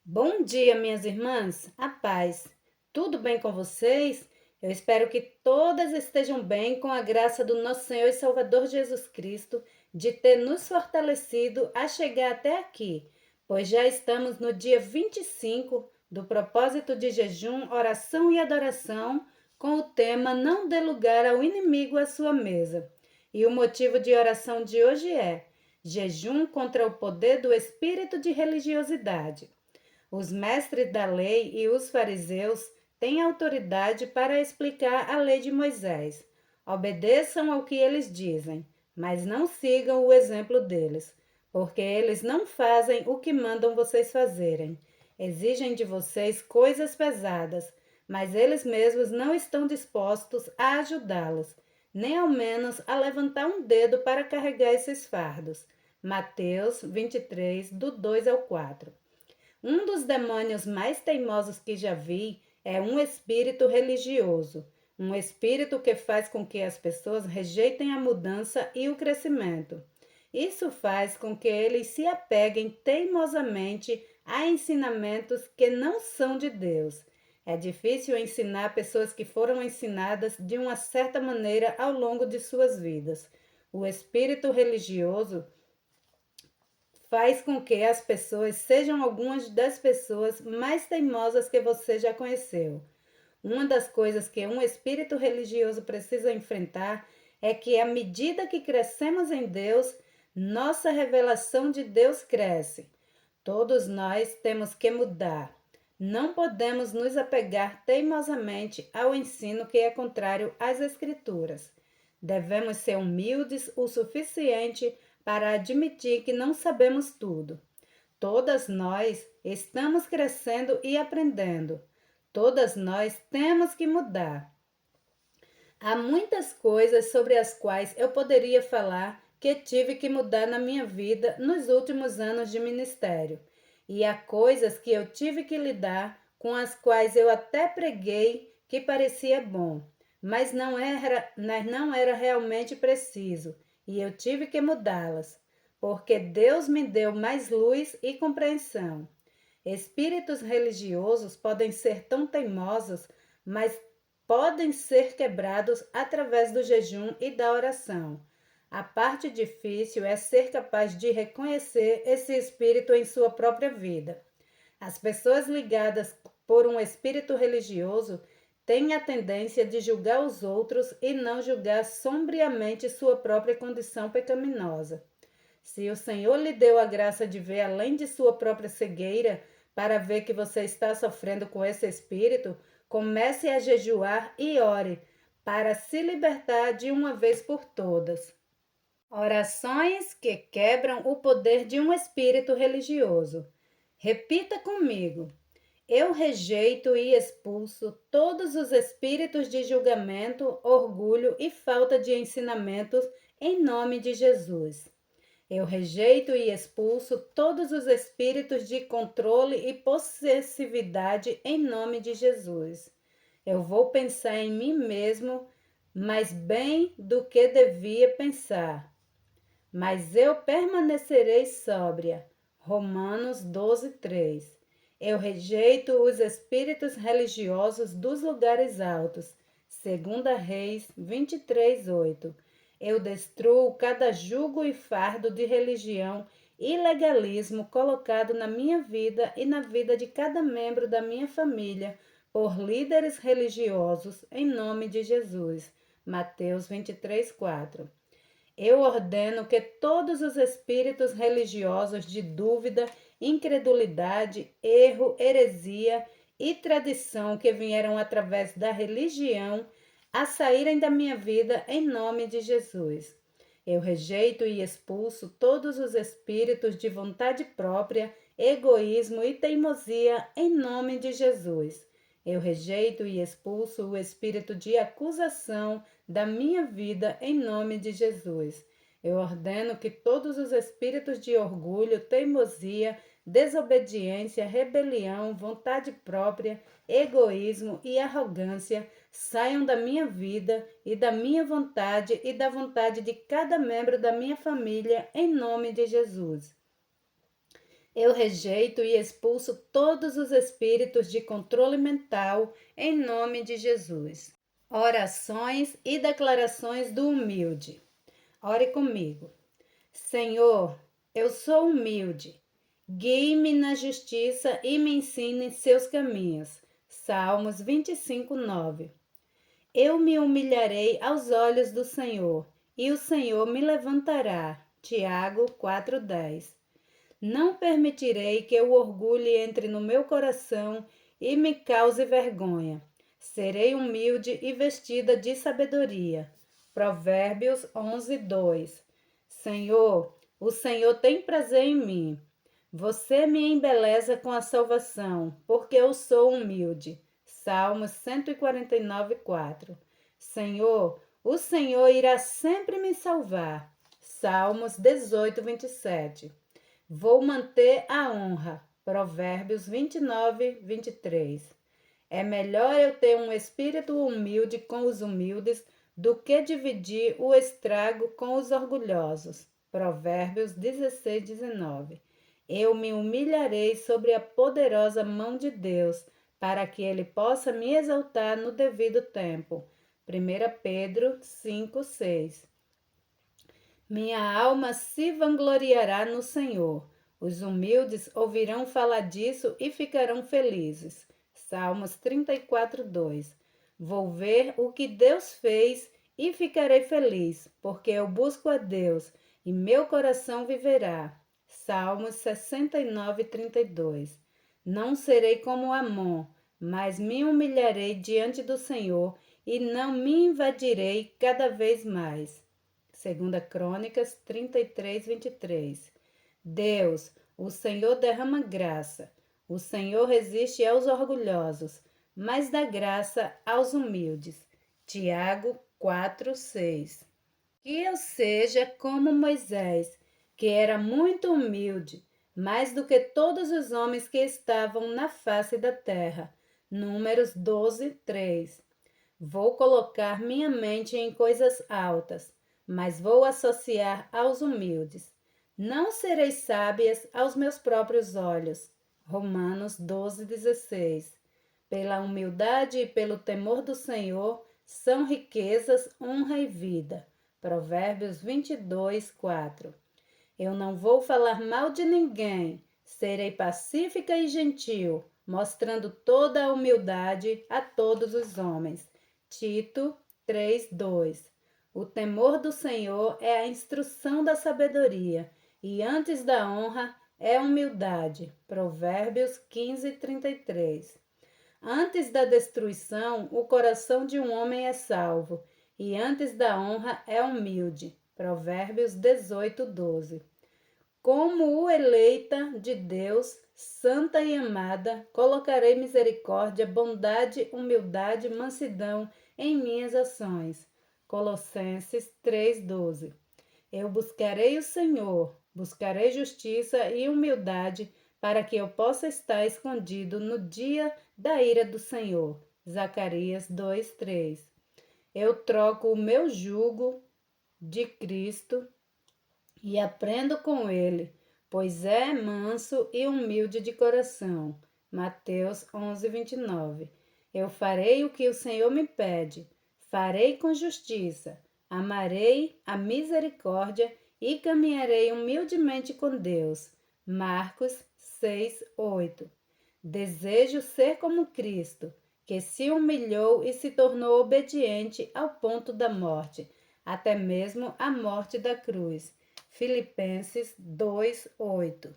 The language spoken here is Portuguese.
Bom dia, minhas irmãs, a paz. Tudo bem com vocês? Eu espero que todas estejam bem com a graça do nosso Senhor e Salvador Jesus Cristo, de ter nos fortalecido a chegar até aqui, pois já estamos no dia 25 do propósito de jejum, oração e adoração, com o tema Não dê lugar ao inimigo à sua mesa. E o motivo de oração de hoje é jejum contra o poder do espírito de religiosidade. Os mestres da lei e os fariseus têm autoridade para explicar a lei de Moisés. Obedeçam ao que eles dizem, mas não sigam o exemplo deles, porque eles não fazem o que mandam vocês fazerem. Exigem de vocês coisas pesadas, mas eles mesmos não estão dispostos a ajudá-los, nem ao menos a levantar um dedo para carregar esses fardos. Mateus 23, do 2 ao 4. Um dos demônios mais teimosos que já vi é um espírito religioso, um espírito que faz com que as pessoas rejeitem a mudança e o crescimento. Isso faz com que eles se apeguem teimosamente a ensinamentos que não são de Deus. É difícil ensinar pessoas que foram ensinadas de uma certa maneira ao longo de suas vidas. O espírito religioso faz com que as pessoas sejam algumas das pessoas mais teimosas que você já conheceu. Uma das coisas que um espírito religioso precisa enfrentar é que, à medida que crescemos em Deus, nossa revelação de Deus cresce. Todos nós temos que mudar. Não podemos nos apegar teimosamente ao ensino que é contrário às Escrituras. Devemos ser humildes o suficiente para admitir que não sabemos tudo. Todas nós estamos crescendo e aprendendo. Todas nós temos que mudar. Há muitas coisas sobre as quais eu poderia falar que tive que mudar na minha vida nos últimos anos de ministério. E há coisas que eu tive que lidar com as quais eu até preguei que parecia bom, mas não era realmente preciso, e eu tive que mudá-las, porque Deus me deu mais luz e compreensão. Espíritos religiosos podem ser tão teimosos, mas podem ser quebrados através do jejum e da oração. A parte difícil é ser capaz de reconhecer esse espírito em sua própria vida. As pessoas ligadas por um espírito religioso têm a tendência de julgar os outros e não julgar sombriamente sua própria condição pecaminosa. Se o Senhor lhe deu a graça de ver além de sua própria cegueira, para ver que você está sofrendo com esse espírito, comece a jejuar e ore para se libertar de uma vez por todas. Orações que quebram o poder de um espírito religioso. Repita comigo. Eu rejeito e expulso todos os espíritos de julgamento, orgulho e falta de ensinamentos em nome de Jesus. Eu rejeito e expulso todos os espíritos de controle e possessividade em nome de Jesus. Eu vou pensar em mim mesmo mais bem do que devia pensar, mas eu permanecerei sóbria. Romanos 12, 3. Eu rejeito os espíritos religiosos dos lugares altos. 2 Reis 23, 8. Eu destruo cada jugo e fardo de religião e legalismo colocado na minha vida e na vida de cada membro da minha família por líderes religiosos, em nome de Jesus. Mateus 23, 4. Eu ordeno que todos os espíritos religiosos de dúvida, incredulidade, erro, heresia e tradição que vieram através da religião a saírem da minha vida em nome de Jesus. Eu rejeito e expulso todos os espíritos de vontade própria, egoísmo e teimosia em nome de Jesus. Eu rejeito e expulso o espírito de acusação da minha vida em nome de Jesus. Eu ordeno que todos os espíritos de orgulho, teimosia, desobediência, rebelião, vontade própria, egoísmo e arrogância saiam da minha vida e da minha vontade e da vontade de cada membro da minha família em nome de Jesus. Eu rejeito e expulso todos os espíritos de controle mental em nome de Jesus. Orações e declarações do humilde. Ore comigo. Senhor, eu sou humilde. Guie-me na justiça e me ensine seus caminhos. Salmos 25, 9. Eu me humilharei aos olhos do Senhor, e o Senhor me levantará. Tiago 4:10. Não permitirei que o orgulho entre no meu coração e me cause vergonha. Serei humilde e vestida de sabedoria. Provérbios 11:2. Senhor, o Senhor tem prazer em mim. Você me embeleza com a salvação, porque eu sou humilde. Salmos 149:4. Senhor, o Senhor irá sempre me salvar. Salmos 18:27. Vou manter a honra. Provérbios 29:23. É melhor eu ter um espírito humilde com os humildes do que dividir o estrago com os orgulhosos. Provérbios 16:19. Eu me humilharei sobre a poderosa mão de Deus, para que ele possa me exaltar no devido tempo. 1 Pedro 5:6. Minha alma se vangloriará no Senhor. Os humildes ouvirão falar disso e ficarão felizes. Salmos 34:2. Vou ver o que Deus fez e ficarei feliz, porque eu busco a Deus e meu coração viverá. Salmos 69:32. Não serei como Amon, mas me humilharei diante do Senhor e não me invadirei cada vez mais. 2 Crônicas 33:23. Deus, o Senhor derrama graça. O Senhor resiste aos orgulhosos, mas dá graça aos humildes. Tiago 4:6. Que eu seja como Moisés, que era muito humilde, mais do que todos os homens que estavam na face da terra. Números 12:3. Vou colocar minha mente em coisas altas, mas vou associar aos humildes. Não serei sábias aos meus próprios olhos. Romanos 12:16. Pela humildade e pelo temor do Senhor são riquezas, honra e vida. Provérbios 22:4. Eu não vou falar mal de ninguém. Serei pacífica e gentil, mostrando toda a humildade a todos os homens. Tito 3:2. O temor do Senhor é a instrução da sabedoria, e antes da honra é a humildade. Provérbios 15:33. Antes da destruição, o coração de um homem é salvo, e antes da honra é humilde. Provérbios 18:12. Como o eleita de Deus, santa e amada, colocarei misericórdia, bondade, humildade, mansidão em minhas ações. Colossenses 3:12. Eu buscarei o Senhor, buscarei justiça e humildade, para que eu possa estar escondido no dia da ira do Senhor. Zacarias 2:3. Eu troco o meu jugo de Cristo e aprendo com ele, pois é manso e humilde de coração. Mateus 11:29. Eu farei o que o Senhor me pede, farei com justiça, amarei a misericórdia e caminharei humildemente com Deus. Marcos 6:8. Desejo ser como Cristo, que se humilhou e se tornou obediente ao ponto da morte, até mesmo a morte da cruz. Filipenses 2:8.